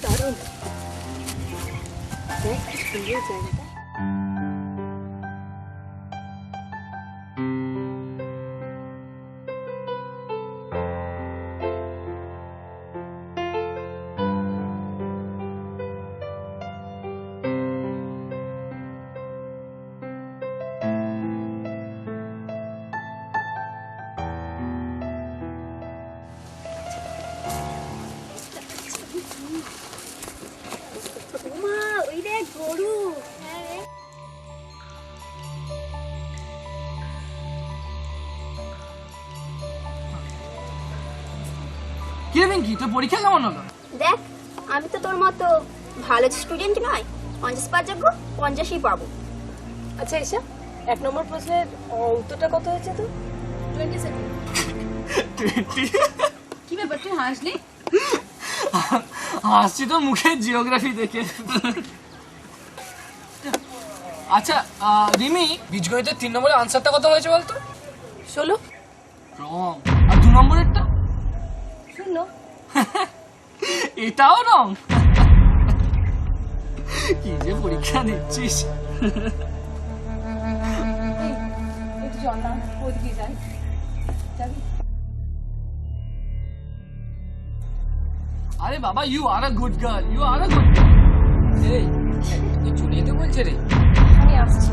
দারুণ, দেখ কি সুন্দর জায়গাটা। গরু কি রে পিঙ্কি, তোর পরীক্ষা কেমন হলো? দেখ, আমি তো তোর মতো ভালো স্টুডেন্ট নয়, 50 পাওয়ার যোগ্য 50ই পাবো। আচ্ছা ঈশা, 1 নম্বর প্রশ্নের উত্তরটা কত হয়েছে তো? 27। কি ব্যাপার, তুই হাসলি? হাসছি তো মুখের জিওগ্রাফি দেখে। আচ্ছা রিমি, বীজগণিতের 3 নম্বরের আনসারটা কত হয়েছে বলতো? 16। রং। আর 2 নম্বরেরটা? 0। এটাও রং। কি যে পরীক্ষা দিচ্ছিস। একটু চল না, ওইদিকে যাই। যাবি? আরে বাবা, you are a good girl, you are a good girl. এই তুই চলে যেতে বলছে রে। আমি আসছি।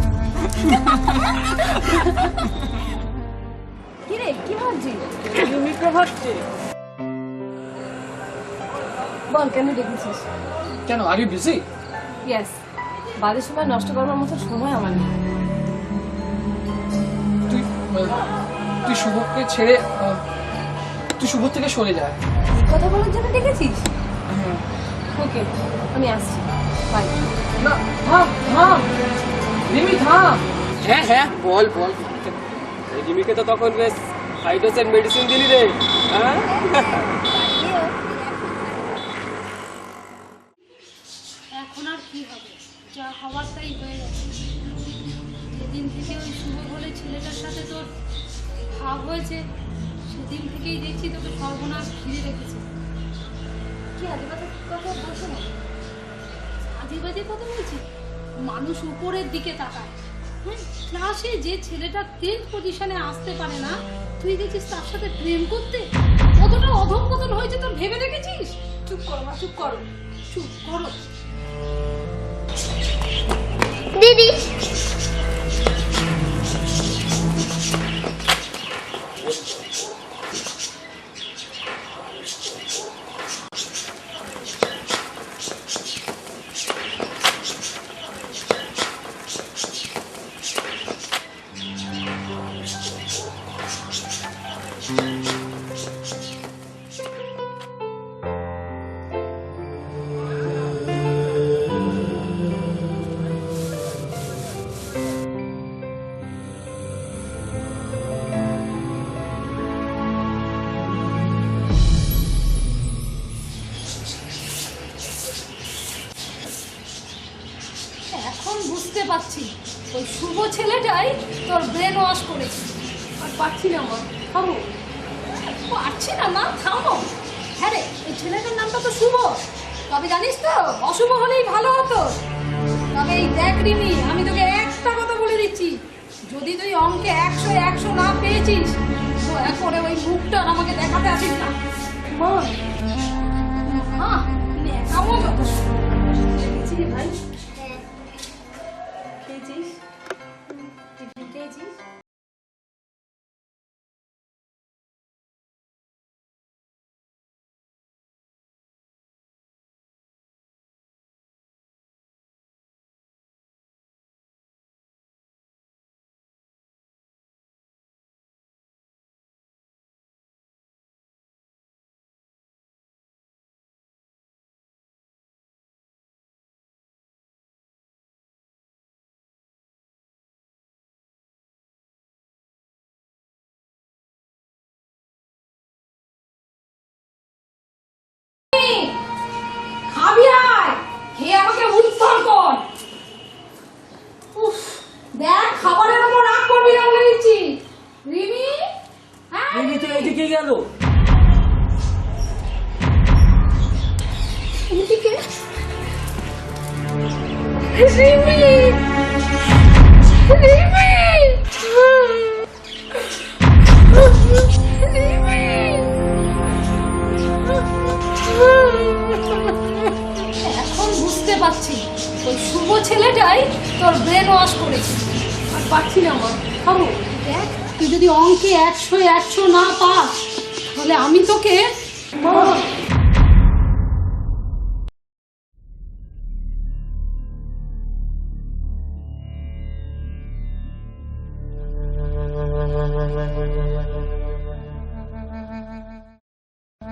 কি রে, কি ভাবছিস? মিমিক্রো ভাবছি। বল, কেন ডেকেছিস? কেন, আর ইউ বিজি? ইয়েস, বাজে সময় নষ্ট করার মতো সময় আমার নেই। তুই শুভকে ছেড়ে তুই শুভ থেকে সরে যা। এই কথা বলার জন্য ডেকেছিস? ওকে, আমি আসছি। বাই। না, থাম থাম রিমি, থাম। হ্যাঁ হ্যাঁ, বল বল। রিমিকে তো তখন বেশ হাইড্রোজেন মেডিসিন দিলি রে। হ্যাঁ, এখন আর কি হবে, যা হওয়ার তাই হয়ে গেছে। যেদিন থেকে ওই শুভ বলে ছেলেটার সাথে তোর ভাব হয়েছে, সেদিন থেকেই দেখছি তোকে সর্বনাশ ঘিরে রেখেছে। কি আদিবাদী কথা বলছো না? আদিবাদী কথা বলছি? মানুষ উপরের দিকে তাকায়। হ্যাঁ, ক্লাসে যে ছেলেটা 10th পজিশনে আসতে পারে না, তুই দেখছিস তার সাথে প্রেম করতে? কতটা অধঃপতন হয়েছে তোর ভেবে দেখেছিস? চুপ করো মা, চুপ করো, চুপ করো। দিদি, এখন বুঝতে পারছি ওই শুভ ছেলেটাই তোর ব্রেন ওয়াশ করেছে। আর পারছি না মা, থামো। পারছি না মা, থামো। হ্যাঁ রে, এই ছেলেটার নামটা তো শুভ। তবে জানিস তো, অশুভ হলেই ভালো হতো। তবে এই দেখ রিমি, আমি তোকে একটা কথা বলে দিচ্ছি, যদি তুই অঙ্কে 100 না পেয়েছিস, তো এরপরে ওই মুখটা আমাকে দেখাতে আসিস না। মা, হ্যাঁ, নেকামো যথেষ্ট। দেখেছি রে ভাই। খেয়েছিস? তুই খেয়েছিস? খাবি আয়, খেয়ে আমাকে উত্তর কর। উফ, দেখ খাবারের উপর রাগ এখন বুঝতে পারছি ওই শুভ ছেলেটাই তোর ব্রেন ওয়াশ করেছে। আর পারছি না মা, খাবো। দেখ, তুই যদি অঙ্কে 100 না পাস তাহলে আমি তোকে